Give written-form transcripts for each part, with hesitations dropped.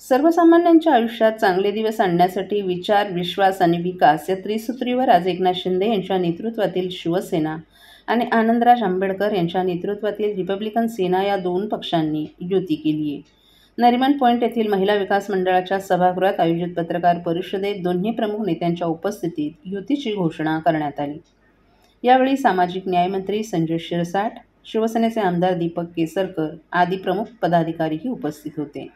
सर्वसामान्यांच्या आयुष्यात चांगले दिवस आणण्यासाठी विचार, विश्वास आणि विकास या त्रिसूत्रीवर आज एकनाथ शिंदे यांच्या नेतृत्वातील शिवसेना आणि आनंदराज आंबेडकर यांच्या नेतृत्वातील रिपब्लिकन सेना या दोन पक्षांनी युती केली आहे. नरिमन पॉइंट येथील महिला विकास मंडळाच्या सभागृहात आयोजित पत्रकार परिषदेत दोन्ही प्रमुख नेत्यांच्या उपस्थितीत युतीची घोषणा करण्यात आली. यावेळी सामाजिक न्याय मंत्री संजय शिरसाट, शिवसेनेचे आमदार दीपक केसरकर आदी प्रमुख पदाधिकारीही उपस्थित होते.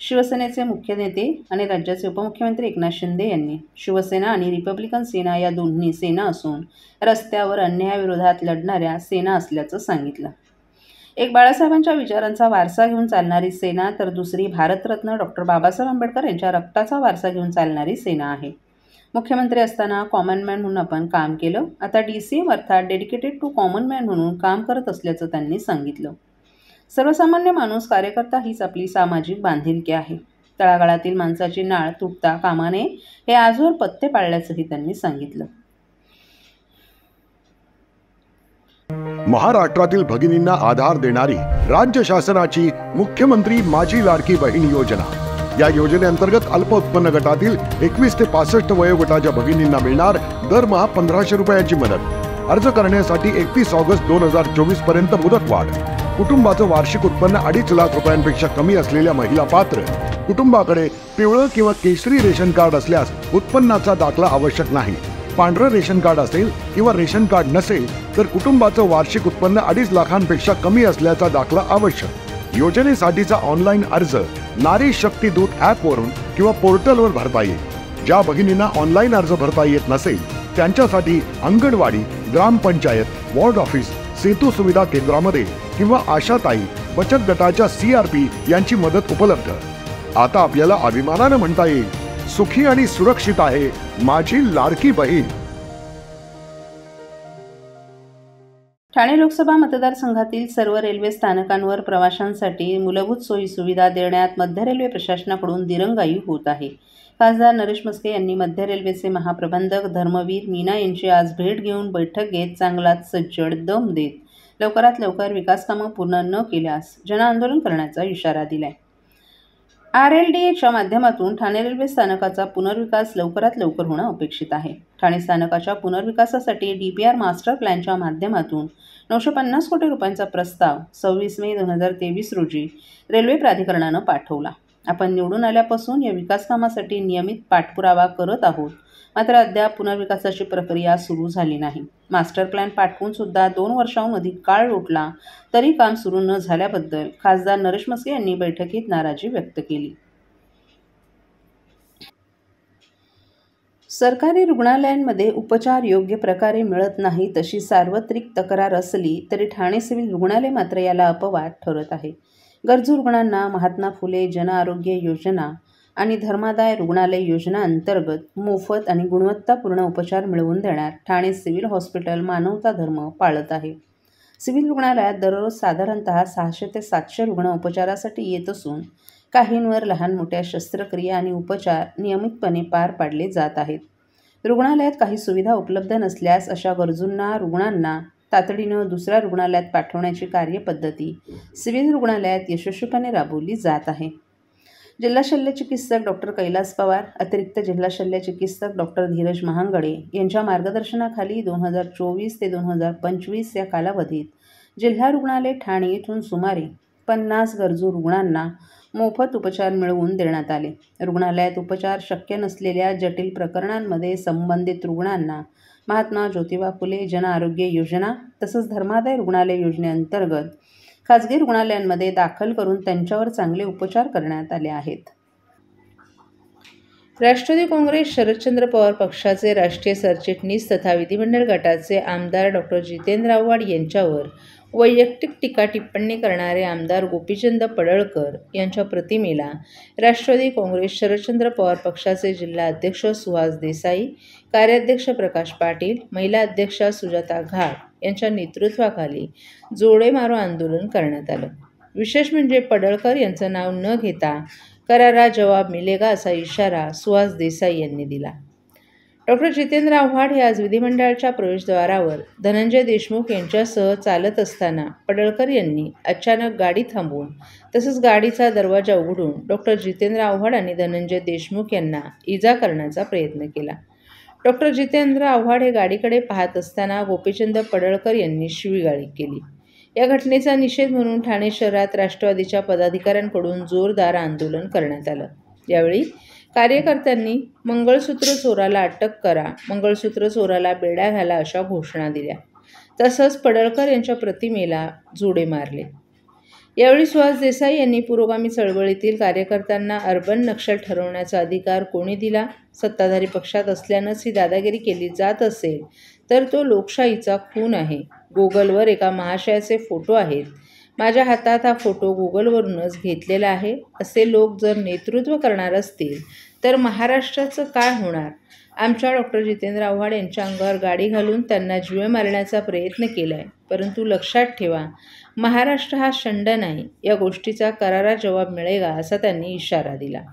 शिवसेनेचे मुख्य नेते आणि राज्याचे उपमुख्यमंत्री एकनाथ शिंदे यांनी शिवसेना आणि रिपब्लिकन सेना या दोन्ही सेना असून रस्त्यावर अन्यायाविरोधात लढणाऱ्या सेना असल्याचं सांगितलं. एक बाळासाहेबांच्या विचारांचा वारसा घेऊन चालणारी सेना तर दुसरी भारतरत्न डॉक्टर बाबासाहेब आंबेडकर यांच्या रक्ताचा वारसा घेऊन चालणारी सेना आहे. मुख्यमंत्री असताना कॉमन मॅन म्हणून आपण काम केलं, आता DCM अर्थात डेडिकेटेड टू कॉमन मॅन म्हणून काम करत असल्याचं त्यांनी सांगितलं. सर्वसामान्य माणूस कार्यकर्ता हीच आपली सामाजिक बांधिलकी आहे. तळागाळातील माणसाची नाळ तुटता कामा नये हे आजवर पत्ते पाळल्याचंही त्यांनी सांगितलं. महाराष्ट्रातील भगिनींना आधार देणारी राज्य शासनाची मुख्यमंत्री माझी लाडकी बहीण योजना. या योजनेअंतर्गत अल्प उत्पन्न गटातील 21 ते 65 वयोगटाच्या भगिनींना मिळणार दरमहा 1500 रुपयांची मदत. अर्ज करण्यासाठी 31 ऑगस्ट 2024 पर्यंत मुदतवाढ. कुटुंबाचं वार्षिक उत्पन्न 2.5 लाख रुपयांपेक्षा कमी असलेल्या महिला पात्र. कुटुंबाकडे पिवळं किंवा केशरी रेशन कार्ड असल्यास उत्पन्नाचा दाखला आवश्यक नाही. पांढरं रेशन कार्ड असेल किंवा रेशन कार्ड नसेल तर कुटुंबाचं वार्षिक उत्पन्न 2.5 लाखांपेक्षा कमी असल्याचा दाखला आवश्यक. योजनेसाठीचा ऑनलाईन अर्ज नारी शक्ती दूत ॲपवरून किंवा पोर्टलवर भरता येईल. ज्या भगिनींना ऑनलाईन अर्ज भरता येत नसेल त्यांच्यासाठी अंगणवाडी, ग्रामपंचायत, वॉर्ड ऑफिस, सेतू सुविधा केंद्रामध्ये किंवा आशाताई बचत गटाच्या CRP यांची मदत उपलब्ध. आता आपल्याला अभिमानानं म्हणता येईल, सुखी आणि सुरक्षित आहे माझी लाडकी बहीण. ठाणे लोकसभा मतदारसंघातील सर्व रेल्वे स्थानकांवर प्रवाशांसाठी मूलभूत सोयी सुविधा देण्यात मध्य रेल्वे प्रशासनाकडून दिरंगाई होत आहे. खासदार नरेश म्हस्के यांनी मध्य रेल्वेचे महाप्रबंधक धर्मवीर मीना यांची आज भेट घेऊन बैठक घेत चांगलाच सज्जड दम देत लवकरात लवकर विकास कामं पूर्ण न केल्यास जनआंदोलन करण्याचा इशारा दिलाय. RLDAच्या माध्यमातून ठाणे रेल्वे स्थानकाचा पुनर्विकास लवकरात लवकर होणं अपेक्षित आहे. ठाणे स्थानकाच्या पुनर्विकासासाठी DPR मास्टर प्लॅनच्या माध्यमातून 950 कोटी रुपयांचा प्रस्ताव 26 मे 2023 रोजी रेल्वे प्राधिकरणानं पाठवला. आपण निवडून आल्यापासून या विकास कामासाठी नियमित पाठपुरावा करत आहोत, मात्र अद्याप पुनर्विकासाची प्रक्रिया सुरू झाली नाही. मास्टर प्लॅन पाठवून सुद्धा 2 वर्षांहून अधिक काळ लोटला तरी काम सुरू न झाल्याबद्दल खासदार नरेश म्हस्के यांनी बैठकीत नाराजी व्यक्त केली. सरकारी रुग्णालयांमध्ये उपचार योग्य प्रकारे मिळत नाही तशी सार्वत्रिक तक्रार असली तरी ठाणे सिव्हिल रुग्णालय मात्र याला अपवाद ठरत आहे. गरजू रुग्णांना महात्मा फुले जन आरोग्य योजना आणि धर्मादाय रुग्णालय योजना अंतर्गत मोफत आणि गुणवत्तापूर्ण उपचार मिळवून देण्यात ठाणे सिव्हिल हॉस्पिटल मानवता धर्म पाळत आहे. सिव्हिल रुग्णालयात दररोज साधारणतः 600 ते 700 रुग्ण उपचारासाठी येत असून काहींवर लहान मोठ्या शस्त्रक्रिया आणि उपचार नियमितपणे पार पाडले जात आहेत. रुग्णालयात काही सुविधा उपलब्ध नसल्यास अशा गरजूंना रुग्णांना तातडीनं दुसऱ्या रुग्णालयात पाठवण्याची कार्यपद्धती सिव्हिल रुग्णालयात यशस्वीपणे राबवली जात आहे. जिल्हा शल्य चिकित्सक डॉक्टर कैलास पवार, अतिरिक्त जिल्हा शल्य चिकित्सक डॉक्टर धीरज महांगडे यांच्या मार्गदर्शनाखाली 2024 ते 2025 या कालावधीत जिल्हा रुग्णालय ठाणे येथून सुमारे 50 गरजू रुग्णांना मोफत उपचार मिळवून देण्यात आले. रुग्णालयात उपचार शक्य नसलेल्या जटिल प्रकरणांमध्ये संबंधित रुग्णांना महात्मा ज्योतिबा फुले जन आरोग्य योजना तसंच धर्मादाय रुग्णालय योजनेअंतर्गत खाजगी रुग्णालयांमध्ये दाखल करून त्यांच्यावर चांगले उपचार करण्यात आले आहेत. राष्ट्रवादी काँग्रेस शरदचंद्र पवार पक्षाचे राष्ट्रीय सरचिटणीस तथा विधिमंडळ गटाचे आमदार डॉक्टर जितेंद्र आव्हाड यांच्यावर वैयक्तिक टीका टिप्पणी करणारे आमदार गोपीचंद पडळकर यांच्या प्रतिमेला राष्ट्रवादी काँग्रेस शरदचंद्र पवार पक्षाचे जिल्हा अध्यक्ष सुहास देसाई, कार्याध्यक्ष प्रकाश पाटील, महिला अध्यक्षा सुजाता घाट यांच्या नेतृत्वाखाली जोडे मारो आंदोलन करण्यात आलं. विशेष म्हणजे पडळकर यांचं नाव न घेता करारा जवाब मिलेगा असा इशारा सुहास देसाई यांनी दिला. डॉक्टर जितेंद्र आव्हाड हे आज विधिमंडळाच्या प्रवेशद्वारावर धनंजय देशमुख यांच्यासह चालत असताना पडळकर यांनी अचानक गाडी थांबवून तसंच गाडीचा दरवाजा उघडून डॉक्टर जितेंद्र आव्हाड आणि धनंजय देशमुख यांना इजा करण्याचा प्रयत्न केला. डॉक्टर जितेंद्र आव्हाड हे गाडीकडे पाहत असताना गोपीचंद पडळकर यांनी शिवीगाळी केली. या घटनेचा निषेध म्हणून ठाणे शहरात राष्ट्रवादीच्या पदाधिकाऱ्यांकडून जोरदार आंदोलन करण्यात आलं. यावेळी कार्यकर्त्यांनी मंगळसूत्र चोराला अटक करा, मंगळसूत्र चोराला बेड्या घाला अशा घोषणा दिल्या. तसंच पडळकर यांच्या प्रतिमेला जोडे मारले. यावेळी सुहास देसाई यांनी पुरोगामी चळवळीतील कार्यकर्त्यांना अर्बन नक्षल ठरवण्याचा अधिकार कोणी दिला? सत्ताधारी पक्षात असल्यानंच ही दादागिरी केली जात असेल तर तो लोकशाहीचा खून आहे. गुगलवर एका महाशयाचे फोटो आहेत. माझ्या हातात हा फोटो गुगलवरूनच घेतलेला आहे. असे लोक जर नेतृत्व करणार असतील तर महाराष्ट्राचं काय होणार? आमच्या डॉक्टर जितेंद्र आव्हाड यांच्या अंगावर गाडी घालून त्यांना जीवे मारण्याचा प्रयत्न केला आहे. परंतु लक्षात ठेवा, महाराष्ट्र हा शंड नाही. या गोष्टीचा करारा जवाब मिळेगा असा त्यांनी इशारा दिला.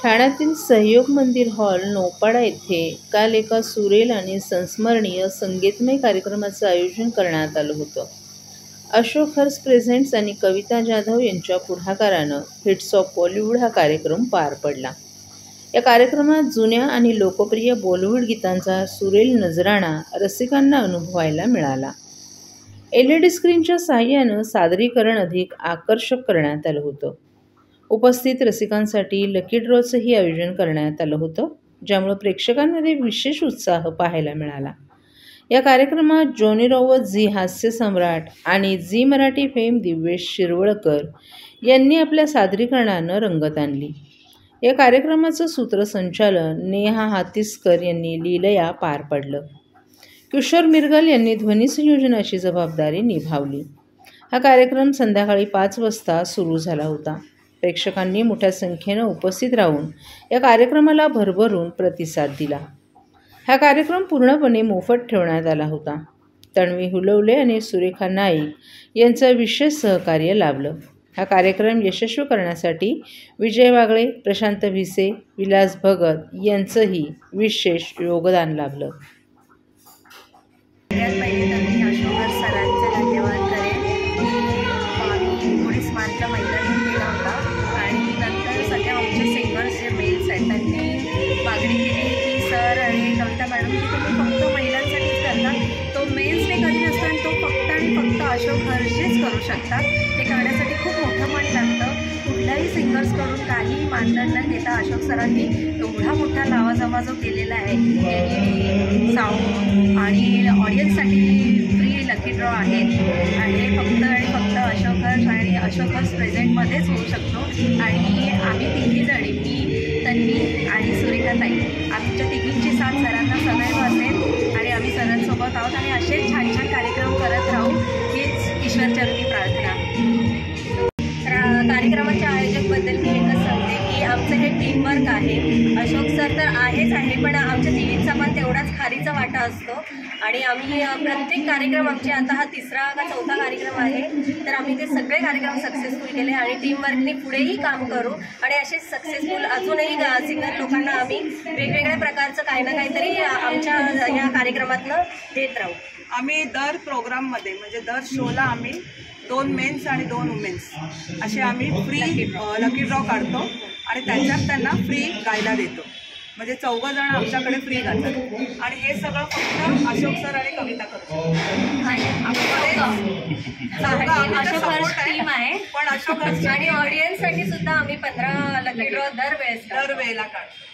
ठाण्यातील सहयोग मंदिर हॉल नौपाडा येथे काल एका सुरेल आणि संस्मरणीय संगीतमय कार्यक्रमाचं आयोजन करण्यात आलं होतं. अशोक हर्ष प्रेझेंट्स आणि कविता जाधव यांच्या पुढाकारानं हिट्स ऑफ बॉलिवूड हा कार्यक्रम पार पडला. या कार्यक्रमात जुन्या आणि लोकप्रिय बॉलिवूड गीतांचा सुरेल नजराणा रसिकांना अनुभवायला मिळाला. LED स्क्रीनच्या साहाय्यानं सादरीकरण अधिक आकर्षक करण्यात आलं होतं. उपस्थित रसिकांसाठी लकी ड्रॉचंही आयोजन करण्यात आलं होतं, ज्यामुळे प्रेक्षकांमध्ये विशेष उत्साह पाहायला मिळाला. या कार्यक्रमात जॉनी राऊत, झी हास्य सम्राट आणि झी मराठी फेम दिव्येश शिरवळकर यांनी आपल्या सादरीकरणानं रंगत आणली. या कार्यक्रमाचं सूत्रसंचालन नेहा हातीसकर यांनी लीलया पार पडलं. किशोर मिरगल यांनी ध्वनिसंयोजनाची जबाबदारी निभावली. हा कार्यक्रम संध्याकाळी 5 वाजता सुरू झाला होता. प्रेक्षकांनी मोठ्या संख्येनं उपस्थित राहून या कार्यक्रमाला भरभरून प्रतिसाद दिला. हा कार्यक्रम पूर्णपणे मोफत ठेवण्यात आला होता. तन्वी हुलवले आणि सुरेखा नाईक यांचं विशेष सहकार्य लाभलं. हा कार्यक्रम यशस्वी करण्यासाठी विजय वागळे, प्रशांत भिसे, विलास भगत यांचंही विशेष योगदान लाभलं. पहिले तर मी अशोक सरांचे धन्यवाद करेन. आम्ही 19 मार्चला महिला दिन केला होता आणि नंतर सगळे आमचे सिंगर्स जे मेल्स आहेत त्यांनी मागणी केली की सर आणि कविता मॅडम की तुम्ही फक्त महिलांसाठीच करता, तो मेल्सने कधी नसतं आणि तो फक्त आणि फक्त अशोक हर्षेच करू शकतात. ते करण्यासाठी खूप मोठं मन लागतं. कुठल्याही सिंगर्सकडून काही मानधन न घेता अशोक सरांनी एवढा मोठा लावाजमा जो केलेला आहे. LED, साऊंड आणि ऑडियन्ससाठी फ्री लकी ड्रॉ आहेत आणि हे फक्त आणि फक्त अशोक हर्ष आणि अशोक हर्ष प्रेझेंटमध्येच होऊ शकतो. आणि आम्ही तिघीजणी, मी, तन्वी आणि सुरेखाताई, आमच्या तिघींची साथ सरांना सदैव असेल आणि आम्ही सरांसोबत आहोत आणि असेच छान छान कार्यक्रम करत राहू हीच ईश्वरचरणी प्रार्थना. कार्यक्रमाच्या आयोजकबद्दल मी एकच सांगते की आमचं हे टीमवर्क आहे. अशोक सर तर आहेच आहे, पण आमच्या तिघींचा पण तेवढाच खारीचा वाटा असतो आणि आम्ही प्रत्येक कार्यक्रम, आमचे आता हा 3रा का 4था कार्यक्रम आहे, तर आम्ही ते सगळे कार्यक्रम सक्सेसफुल केले आणि टीमवर्कने पुढेही काम करू आणि असे सक्सेसफुल अजूनही सिंगर लोकांना आम्ही वेगवेगळ्या प्रकारचं काही ना काहीतरी आमच्या या कार्यक्रमातनं देत राहू. आम्ही दर प्रोग्राममध्ये म्हणजे दर शोला आम्ही 2 मेन्स आणि 2 वुमेन्स असे आम्ही फ्री लकी ड्रॉ काढतो आणि त्याच्यात त्यांना फ्री गायला देतो. म्हणजे 4 जण आमच्याकडे फ्री गातात आणि हे सगळं फक्त अशोक सर आणि कविता करतो. टीम आहे पण अशोक आणि ऑडियन्ससाठी सुद्धा आम्ही 15 लकी ड्रॉ दरवेळेला काढतो.